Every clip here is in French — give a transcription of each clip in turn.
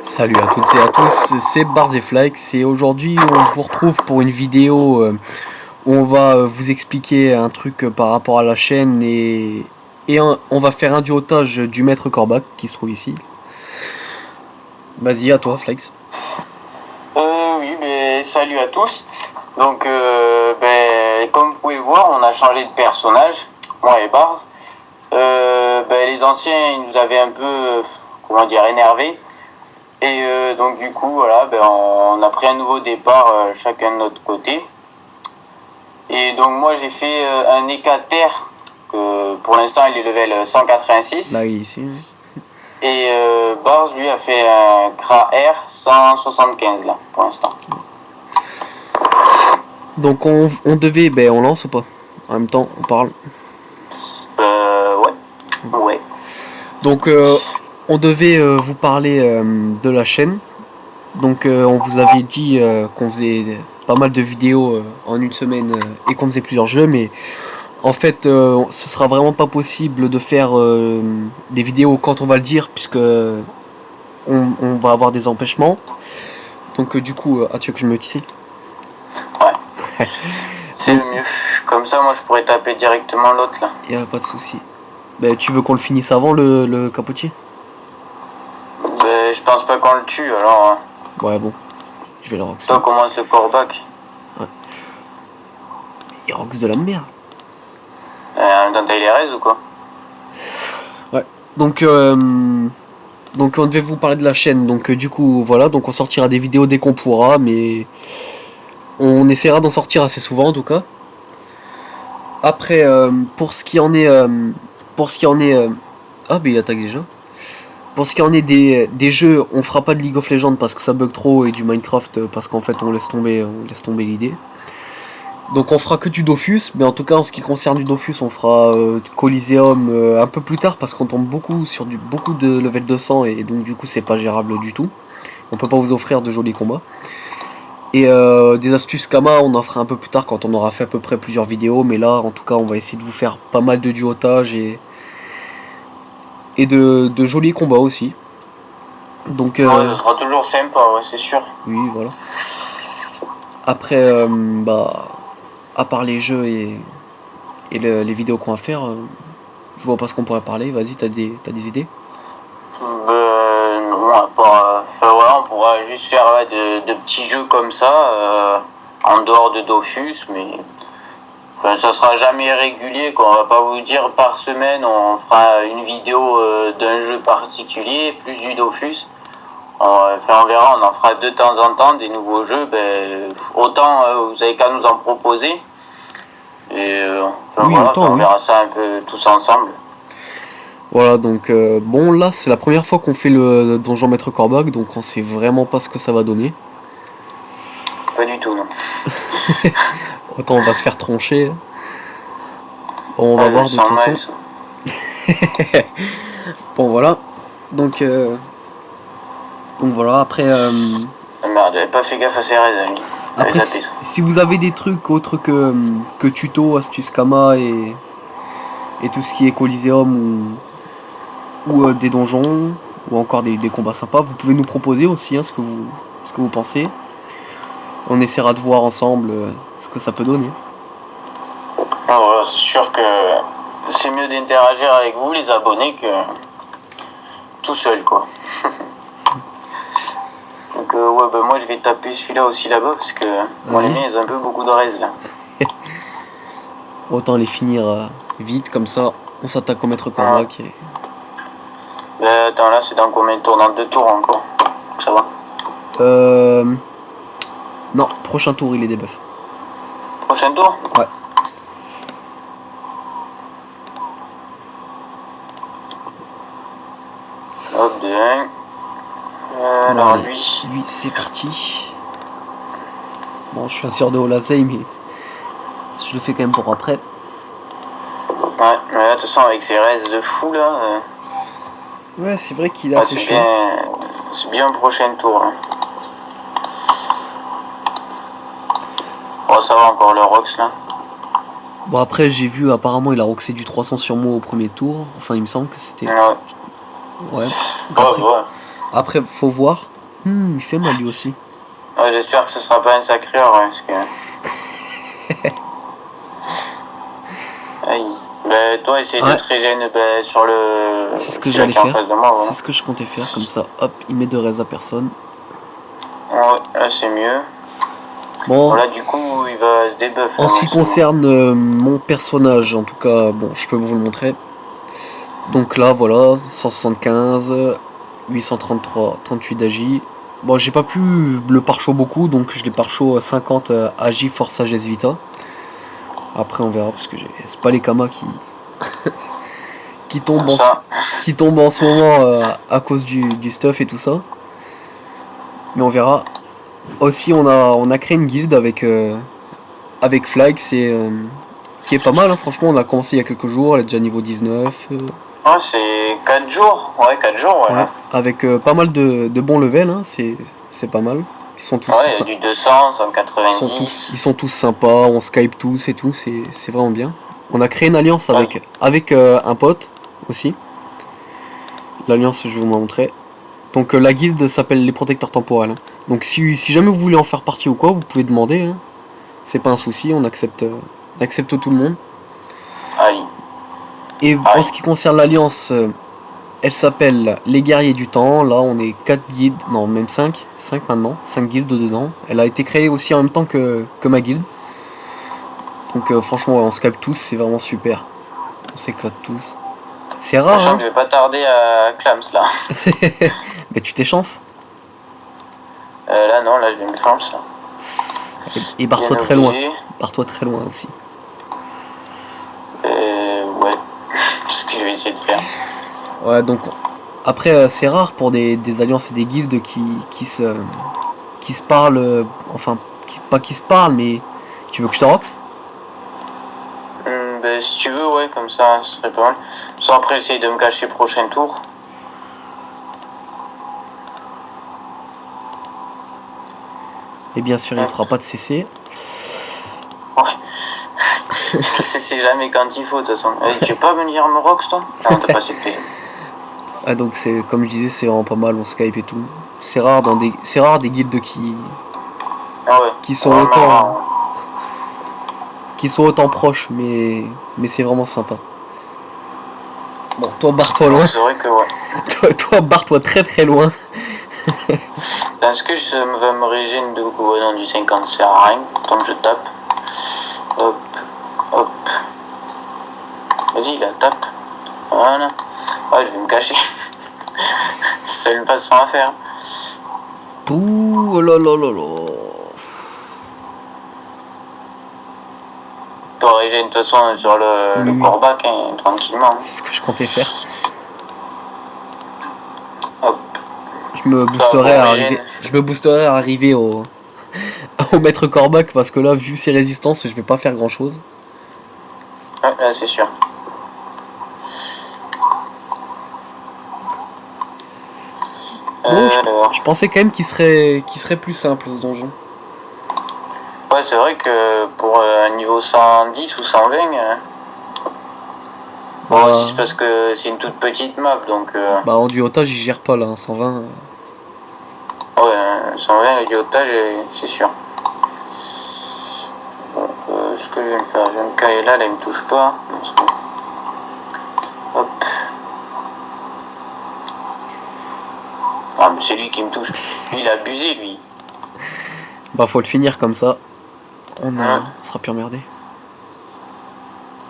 Salut à toutes et à tous, c'est Barzeflex et aujourd'hui on vous retrouve pour une vidéo où on va vous expliquer un truc par rapport à la chaîne et on va faire un duotage du maître Corbac qui se trouve ici. Vas-y, à toi Flex. Oui, salut à tous. Donc, comme vous pouvez le voir, on a changé de personnage, moi et Bars. Les anciens, ils nous avaient un peu, comment dire, énervés. Et donc, du coup, voilà, on a pris un nouveau départ, chacun de notre côté. Et donc, moi, j'ai fait un Ecater, que pour l'instant, il est level 186. Là, il est ici. Et Bars, lui, a fait un Kra R 175, là, pour l'instant. Donc on devait, on lance ou pas? En même temps, on parle. Ouais. Donc on devait vous parler de la chaîne. Donc on vous avait dit qu'on faisait pas mal de vidéos en une semaine et qu'on faisait plusieurs jeux, mais en fait ce sera vraiment pas possible de faire des vidéos quand on va le dire, puisque on va avoir des empêchements. Donc du coup, tu veux que je me mette ici? Ouais. C'est le mieux. Comme ça, moi, je pourrais taper directement l'autre, là. Y a pas de souci. Tu veux qu'on le finisse avant le capotier? Je pense pas qu'on le tue, alors... Ouais, bon. Je vais le rox. Toi, commence le Corbac. Ouais. Il rox de la merde. Dans Tailerez ou quoi? Ouais. Donc on devait vous parler de la chaîne. Donc du coup, voilà. Donc on sortira des vidéos dès qu'on pourra, mais on essaiera d'en sortir assez souvent en tout cas. Après, pour ce qui en est... Ah, il attaque déjà. Pour ce qui en est des jeux, on fera pas de League of Legends parce que ça bug trop, et du Minecraft parce qu'en fait on laisse tomber l'idée. Donc on fera que du Dofus, mais en tout cas en ce qui concerne du Dofus, on fera Coliseum un peu plus tard parce qu'on tombe sur beaucoup de level 200 et donc du coup c'est pas gérable du tout. On peut pas vous offrir de jolis combats. Et des astuces Kama, on en fera un peu plus tard quand on aura fait à peu près plusieurs vidéos, mais là en tout cas on va essayer de vous faire pas mal de duotage et de jolis combats aussi. Donc Ouais, ça sera toujours sympa, ouais, c'est sûr. oui, voilà. Après, à part les jeux et les vidéos qu'on va faire, je vois pas ce qu'on pourrait parler. Vas-y, t'as des idées? On pourra juste faire de petits jeux comme ça, en dehors de Dofus, mais... Enfin, ça sera jamais régulier, quoi. On va pas vous dire par semaine, on fera une vidéo d'un jeu particulier, plus du Dofus. On verra, on en fera de temps en temps des nouveaux jeux. Autant vous avez qu'à nous en proposer. Et Oui, autant, on verra ça un peu tous ensemble. Voilà, donc bon, là c'est la première fois qu'on fait le donjon maître Corbac, donc on sait vraiment pas ce que ça va donner. Pas du tout, non. Autant on va se faire troncher. Bon, on va voir de toute façon. Bon, voilà. Donc voilà, après... Merde, j'avais pas fait gaffe à ses raids, lui. Après, si vous avez des trucs autres que tuto, astuces Kama et tout ce qui est Coliseum ou des donjons, ou encore des combats sympas, vous pouvez nous proposer aussi ce que vous pensez. On essaiera de voir ensemble ce que ça peut donner. Voilà, c'est sûr que c'est mieux d'interagir avec vous, les abonnés, que tout seul, quoi. Donc moi je vais taper celui-là aussi là-bas, parce que moi les miens ils ont un peu beaucoup de raids là. Autant les finir vite, comme ça on s'attaque au maître Corbac. Attends, là c'est dans combien de tours? Dans 2 tours encore. Ça va? Non, prochain tour il est debuff. Prochain tour? Ouais. Hop, de 1. Alors lui c'est parti. Bon, je suis sûr de Olasei, mais je le fais quand même pour après. Ouais, mais là de toute façon avec ses raids de fou là... Ouais, c'est vrai qu'il a assez chaud. C'est bien le prochain tour. Hein. Oh, ça va encore le Rox là. Bon, après j'ai vu apparemment il a roxé du 300 sur moi au premier tour. Enfin, il me semble que c'était... Ouais. Ouais. Après, Après, faut voir. Il fait mal lui aussi. Ouais, j'espère que ce sera pas un sacreur, parce que... Aïe. Ben, toi, essaye de te régénérer sur le... C'est ce que celui j'allais qui est en faire. face de moi, voilà. C'est ce que je comptais faire, comme ça, hop, il met de res à personne. Ouais, là c'est mieux. Bon, Là du coup, il va se débuff. en ce qui concerne mon personnage, en tout cas, bon, je peux vous le montrer. Donc là, voilà, 175, 833, 38 d'AJ. Bon, j'ai pas pu le pare-chaud beaucoup, donc je l'ai pare-chaud à 50 AJ Force Sagesse Vita. Après, on verra, parce que c'est pas les Kamas qui tombent en ce moment à cause du stuff et tout ça. Mais on verra. Aussi, on a créé une guilde avec Flag, qui est pas mal, hein. Franchement, on a commencé il y a quelques jours, elle est déjà niveau 19. Ouais, c'est 4 jours. Ouais, 4 jours, ouais. Avec pas mal de bons levels, hein. C'est pas mal. Ils sont tous. Ouais, il y a du 200, 190. Ils sont tous sympas, on Skype tous et tout, c'est vraiment bien. On a créé une alliance avec un pote aussi. L'alliance, je vais vous montrer. Donc la guilde s'appelle les protecteurs temporels, hein. Donc si jamais vous voulez en faire partie ou quoi, vous pouvez demander, hein. C'est pas un souci, on accepte tout le monde. Aïe. Et en ce qui concerne l'alliance, elle s'appelle les guerriers du temps. Là on est 4 guildes, non même 5 maintenant, 5 guildes dedans. Elle a été créée aussi en même temps que ma guilde. Donc franchement on Skype tous, c'est vraiment super. On s'éclate tous. C'est rare, hein. Je vais pas tarder à Clams là. Mais tu t'es chance. Là non, là je vais me faire ça. Et barre-toi très loin. Barre-toi très loin aussi. Ouais. C'est ce que je vais essayer de faire. Ouais, donc après c'est rare pour des alliances et des guildes qui se parlent, enfin pas qui se parlent, mais tu veux que je te rox? Ben, si tu veux, ouais, comme ça, ce serait pas mal. Sans après essayer de me cacher prochain tour. Et bien sûr, il fera pas de CC. Ouais. C'est jamais quand il faut, de toute façon. Tu veux pas venir me rox, toi? Non, t'as pas CP. Ah, donc c'est comme je disais, c'est vraiment pas mal, on Skype et tout. C'est rare des guildes qui sont autant proches, mais c'est vraiment sympa. Bon, toi barre-toi loin. C'est vrai que ouais. toi barre-toi très très loin. Est-ce que je vais me régénérer de coup dans du 50, ça sert à rien, tant que je tape. Hop, hop. Vas-y, là, tape. Voilà. Ouais, je vais me cacher. C'est une façon à faire. Ouh là là là là. Tu vas régénérer de toute façon sur le corbac, hein, tranquillement. C'est ce que je comptais faire. Hop. Je me boosterai à arriver au maître Corbac parce que là, vu ses résistances, je vais pas faire grand chose. Ouais, là c'est sûr. Bon, je pensais quand même qu'il serait plus simple ce donjon. Ouais, c'est vrai que pour un niveau 110 ou 120, bon, c'est parce que c'est une toute petite map, donc... Bah en duotage, j'y gère pas là, hein, 120. Ouais, 120, le duotage, c'est sûr. Donc, ce que je vais me faire, je vais me caler là, il me touche pas. Hop. Ah, mais c'est lui qui me touche. Lui, il a abusé, lui. Bah faut le finir comme ça. On sera plus emmerdé.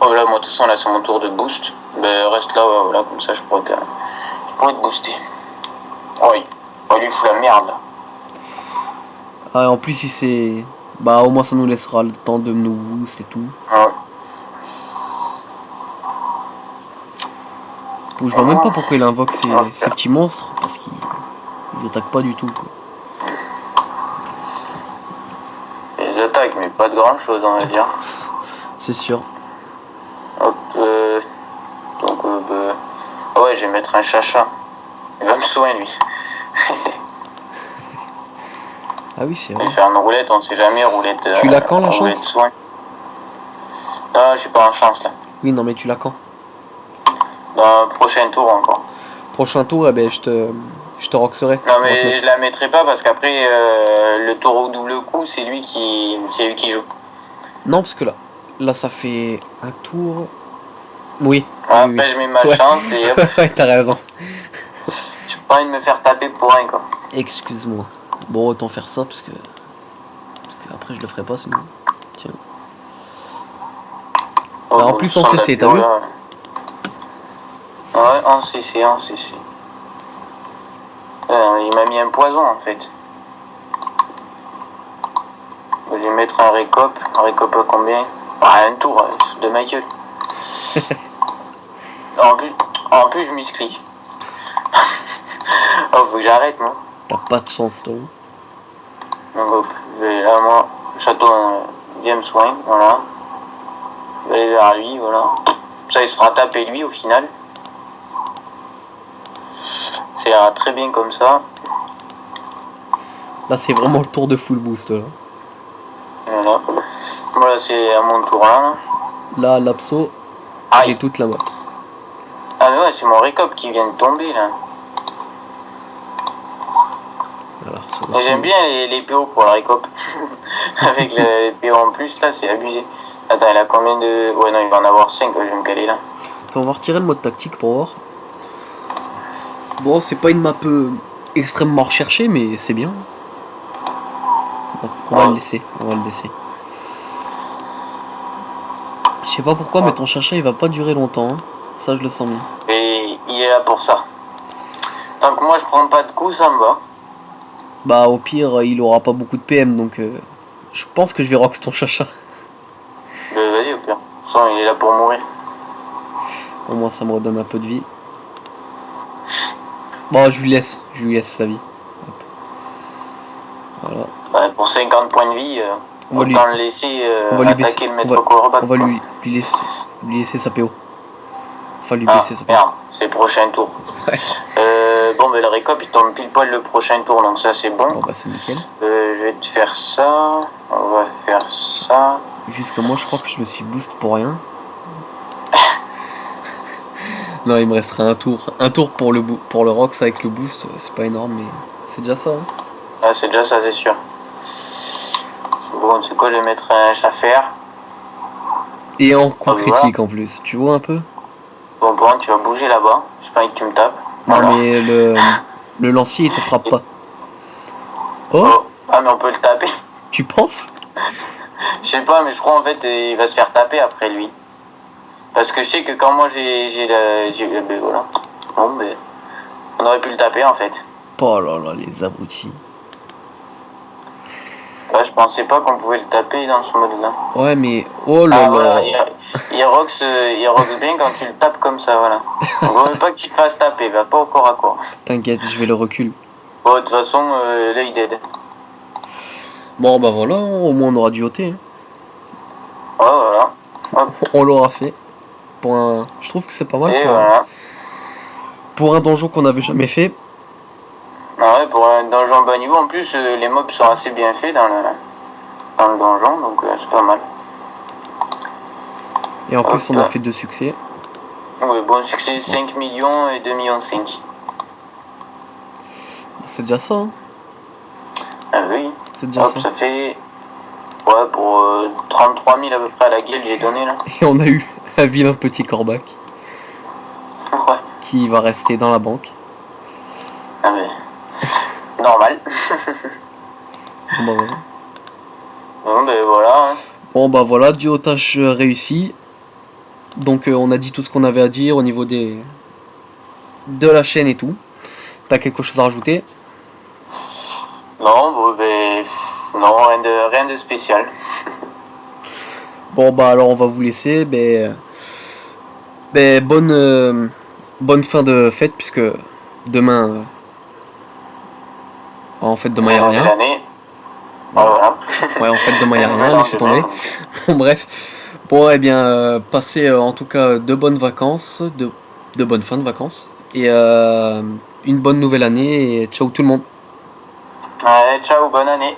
Oh là, moi de toute façon là c'est mon tour de boost. Ben reste là, voilà, comme ça je pourrais te booster. Oui, lui fout la merde là. Ah, en plus si c'est... Bah au moins ça nous laissera le temps de nous boost et tout. Ouais. Je vois même pas pourquoi il invoque ces petits monstres, parce qu'ils attaquent pas du tout quoi. Ils attaquent mais pas de grand chose on va dire. C'est sûr. Hop, donc ouais, je vais mettre un chacha. Il va me soigner lui. Ah oui, c'est vrai. Il va faire une roulette, on sait jamais, roulette. Tu l'as quand la chance? Non, je suis pas en chance là. Oui, non mais tu l'as quand? Dans le prochain tour encore. Prochain tour, eh ben, je Je te roxerai. Non mais je la mettrai pas parce qu'après le taureau double coup c'est lui qui joue. Non, parce que là ça fait un tour. Oui. Ouais, oui, après je mets ma Ouais. chance et hop, Ouais, t'as raison. j'ai pas envie de me faire taper pour rien quoi. Excuse-moi. Bon, autant faire ça parce que après je le ferai pas sinon. Tiens. Oh, Alors, en bon, plus je en sens CC, la t'as vu? là. Ouais, en CC, en CC. Il m'a mis un poison en fait. Je vais mettre un récop. Un récop à combien? Ah, un tour, de ma gueule. En plus je misclique. Oh, faut que j'arrête, moi. T'as pas de chance, toi. Donc hop, je vais là, moi, château James Wayne, voilà. Je vais aller vers lui, voilà. Ça, il se fera taper lui au final. C'est très bien comme ça. Là, c'est vraiment le tour de full boost, là. Voilà. Voilà, c'est à mon tour là. Là, l'abso, Aïe. j'ai toute la main. Ah mais ouais, c'est mon récop qui vient de tomber là. Alors, ça Mais aussi. j'aime bien les PO pour le récop. Avec les PO en plus là, c'est abusé. Attends, il a combien de... Ouais non, il va en avoir 5, je vais me caler là. Attends, on va retirer le mode tactique pour voir. Bon, c'est pas une map extrêmement recherchée, mais c'est bien. On va le laisser, on va le laisser. Je sais pas pourquoi, mais ton chacha il va pas durer longtemps. Hein. Ça, je le sens bien. Et il est là pour ça. Tant que moi je prends pas de coups, ça me va. Bah, au pire, il aura pas beaucoup de PM, donc je pense que je vais rox ton chacha. Ben vas-y au pire. De toute façon, il est là pour mourir. Au moins, ça me redonne un peu de vie. Bon, je lui laisse sa vie. Hop. Voilà. Ouais, pour 50 points de vie, On va autant le laisser on va lui attaquer baisser. le maître quarterback. On va quoi. lui laisser sa PO. Enfin, lui Ah, baisser sa PO. merde, c'est le prochain tour. Ouais. Bon, ben le récop il tombe pile poil le prochain tour, donc ça c'est bon. Bon, bah, c'est nickel. Je vais te faire ça. On va faire ça. Jusque moi, je crois que je me suis boost pour rien. Non, il me restera un tour. Un tour pour le Rox avec le boost, c'est pas énorme, mais c'est déjà ça. Hein. Ah, c'est déjà ça, c'est sûr. Bon, c'est quoi, je vais mettre un chaffer. Et en coup Ah, critique en plus, tu vois un peu? Bon, bon, tu vas bouger là-bas. J'ai pas envie que tu me tapes. Non, Voilà. mais le lancier il te frappe pas. Oh, Oh. Ah, mais on peut le taper. tu penses? Je sais pas, mais je crois en fait il va se faire taper après lui. Parce que je sais que quand moi j'ai ben voilà. Bon, ben. On aurait pu le taper en fait. Oh là là, les abrutis. Ouais, je pensais pas qu'on pouvait le taper dans ce mode-là. Ouais, mais oh là Ah là. voilà, il rox bien quand tu le tapes comme ça, voilà. On veut pas que tu te fasses taper, va pas au corps à corps. T'inquiète, je vais le recul. Bon, de toute façon, là il dead. Bon, bah voilà, au moins on aura du OT. Hein. Ouais, voilà. Hop, On l'aura fait. Je trouve que c'est pas mal et pour, voilà. pour un donjon qu'on n'avait jamais fait. Ah ouais, pour un donjon bas niveau, en plus, les mobs sont assez bien faits dans le donjon, donc c'est pas mal. Et en plus, Hop. on a fait 2 succès. Oui, bon succès, 5 millions et 2 millions 5. C'est déjà ça. Hein. Ah oui. C'est déjà Hop, ça. ça fait... Ouais, pour 33 000 à peu près à la guilde, j'ai donné là. Et on a eu un vilain petit corbac Ouais. qui va rester dans la banque. Ah mais... Normal. Bon, bah voilà. Bon, ben voilà. Hein. Bon, bah voilà, duotage réussi. Donc on a dit tout ce qu'on avait à dire au niveau de la chaîne et tout. T'as quelque chose à rajouter? Non, bon, ben... Non, rien de spécial. Bon bah alors on va vous laisser. Bonne fin de fête puisque demain... en fait demain il n'y a rien. L'année. Voilà. Ouais, en fait demain il n'y a rien, laissez tomber. Bon bref. Bon eh bien passez en tout cas de bonnes vacances, de bonnes fins de vacances. Et une bonne nouvelle année et ciao tout le monde. Allez, ciao, bonne année.